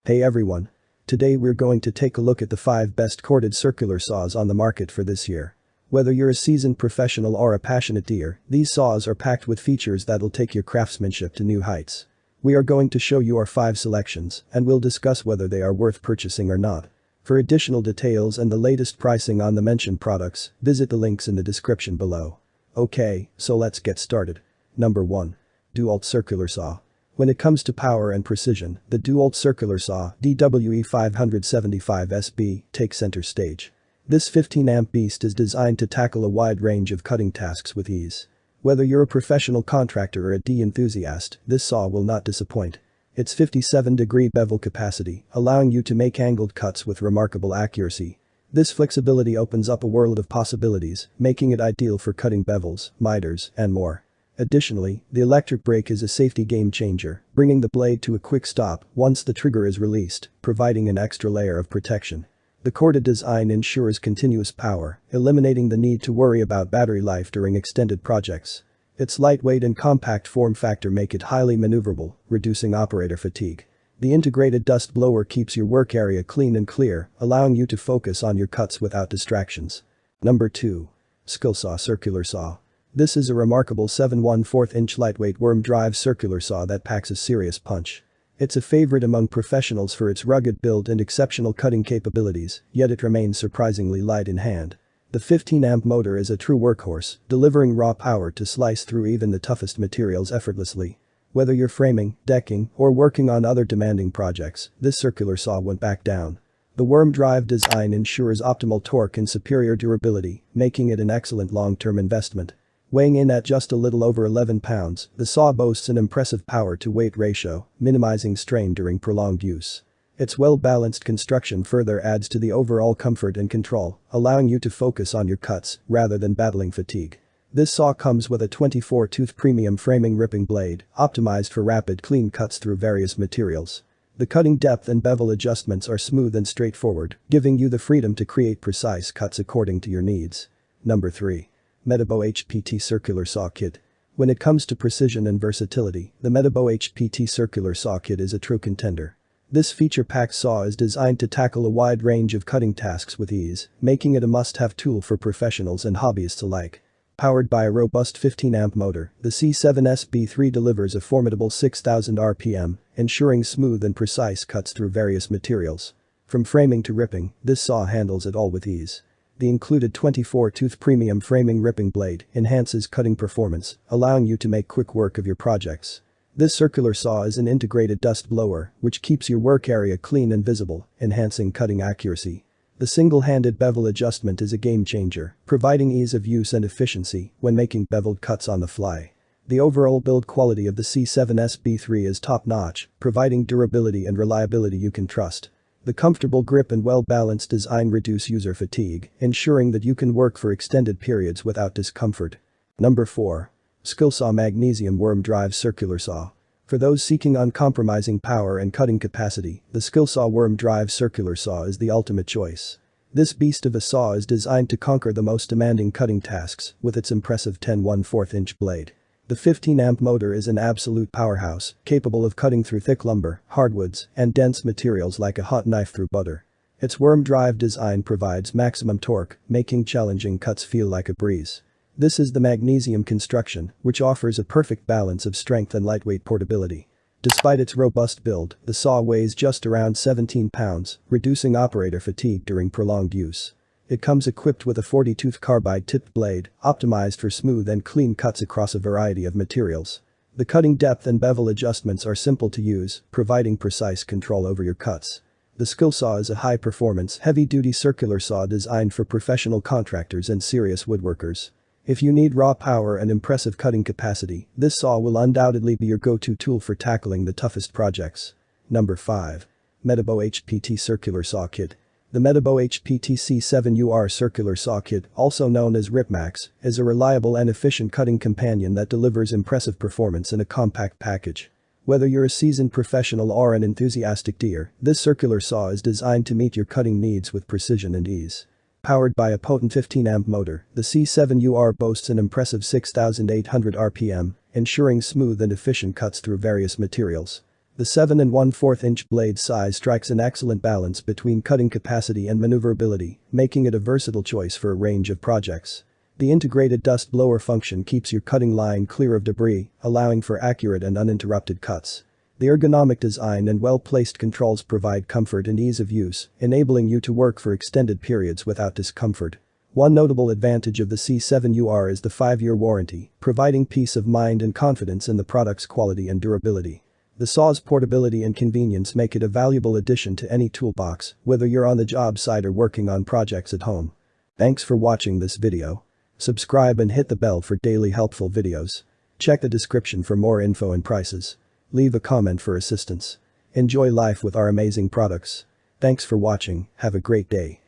Hey everyone. Today we're going to take a look at the 5 best corded circular saws on the market for this year. Whether you're a seasoned professional or a passionate deer, these saws are packed with features that'll take your craftsmanship to new heights. We are going to show you our 5 selections, and we'll discuss whether they are worth purchasing or not. For additional details and the latest pricing on the mentioned products, visit the links in the description below. Okay, so let's get started. Number 1. DeWalt Circular Saw. When it comes to power and precision, the DeWalt Circular Saw DWE575SB takes center stage. This 15-amp beast is designed to tackle a wide range of cutting tasks with ease. Whether you're a professional contractor or a D enthusiast, this saw will not disappoint. Its 57-degree bevel capacity, allowing you to make angled cuts with remarkable accuracy. This flexibility opens up a world of possibilities, making it ideal for cutting bevels, miters, and more. Additionally, the electric brake is a safety game changer, bringing the blade to a quick stop once the trigger is released, providing an extra layer of protection. The corded design ensures continuous power, eliminating the need to worry about battery life during extended projects. Its lightweight and compact form factor make it highly maneuverable, reducing operator fatigue. The integrated dust blower keeps your work area clean and clear, allowing you to focus on your cuts without distractions. Number 2. Skillsaw Circular Saw. This is a remarkable 7/1/4-inch lightweight worm drive circular saw that packs a serious punch. It's a favorite among professionals for its rugged build and exceptional cutting capabilities, yet it remains surprisingly light in hand. The 15-amp motor is a true workhorse, delivering raw power to slice through even the toughest materials effortlessly. Whether you're framing, decking, or working on other demanding projects, this circular saw won't back down. The worm drive design ensures optimal torque and superior durability, making it an excellent long-term investment. Weighing in at just a little over 11 pounds, the saw boasts an impressive power-to-weight ratio, minimizing strain during prolonged use. Its well-balanced construction further adds to the overall comfort and control, allowing you to focus on your cuts rather than battling fatigue. This saw comes with a 24-tooth premium framing ripping blade, optimized for rapid clean cuts through various materials. The cutting depth and bevel adjustments are smooth and straightforward, giving you the freedom to create precise cuts according to your needs. Number 3. Metabo HPT Circular Saw Kit. When it comes to precision and versatility, the Metabo HPT Circular Saw Kit is a true contender. This feature-packed saw is designed to tackle a wide range of cutting tasks with ease, making it a must-have tool for professionals and hobbyists alike. Powered by a robust 15-amp motor, the C7SB3 delivers a formidable 6,000 RPM, ensuring smooth and precise cuts through various materials. From framing to ripping, this saw handles it all with ease. The included 24-tooth premium framing ripping blade enhances cutting performance, allowing you to make quick work of your projects. This circular saw is an integrated dust blower, which keeps your work area clean and visible, enhancing cutting accuracy. The single-handed bevel adjustment is a game changer, providing ease of use and efficiency when making beveled cuts on the fly. The overall build quality of the C7SB3 is top-notch, providing durability and reliability you can trust. The comfortable grip and well-balanced design reduce user fatigue, ensuring that you can work for extended periods without discomfort. Number 4. Skillsaw Magnesium Worm Drive Circular Saw. For those seeking uncompromising power and cutting capacity, the Skillsaw Worm Drive Circular Saw is the ultimate choice. This beast of a saw is designed to conquer the most demanding cutting tasks with its impressive 10/1/4-inch blade. The 15-amp motor is an absolute powerhouse, capable of cutting through thick lumber, hardwoods, and dense materials like a hot knife through butter. Its worm drive design provides maximum torque, making challenging cuts feel like a breeze. This is the magnesium construction, which offers a perfect balance of strength and lightweight portability. Despite its robust build, the saw weighs just around 17 pounds, reducing operator fatigue during prolonged use. It comes equipped with a 40-tooth carbide-tipped blade, optimized for smooth and clean cuts across a variety of materials. The cutting depth and bevel adjustments are simple to use, providing precise control over your cuts. The Skillsaw is a high-performance, heavy-duty circular saw designed for professional contractors and serious woodworkers. If you need raw power and impressive cutting capacity, this saw will undoubtedly be your go-to tool for tackling the toughest projects. Number 5. Metabo HPT Circular Saw Kit. The Metabo HPT C7UR Circular Saw Kit, also known as RipMax, is a reliable and efficient cutting companion that delivers impressive performance in a compact package. Whether you're a seasoned professional or an enthusiastic deer, this circular saw is designed to meet your cutting needs with precision and ease. Powered by a potent 15-amp motor, the C7UR boasts an impressive 6,800 RPM, ensuring smooth and efficient cuts through various materials. The 7 1/4 inch blade size strikes an excellent balance between cutting capacity and maneuverability, making it a versatile choice for a range of projects. The integrated dust blower function keeps your cutting line clear of debris, allowing for accurate and uninterrupted cuts. The ergonomic design and well-placed controls provide comfort and ease of use, enabling you to work for extended periods without discomfort. One notable advantage of the C7UR is the 5-year warranty, providing peace of mind and confidence in the product's quality and durability. The saw's portability and convenience make it a valuable addition to any toolbox, whether you're on the job site or working on projects at home. Thanks for watching this video. Subscribe and hit the bell for daily helpful videos. Check the description for more info and prices. Leave a comment for assistance. Enjoy life with our amazing products. Thanks for watching, have a great day.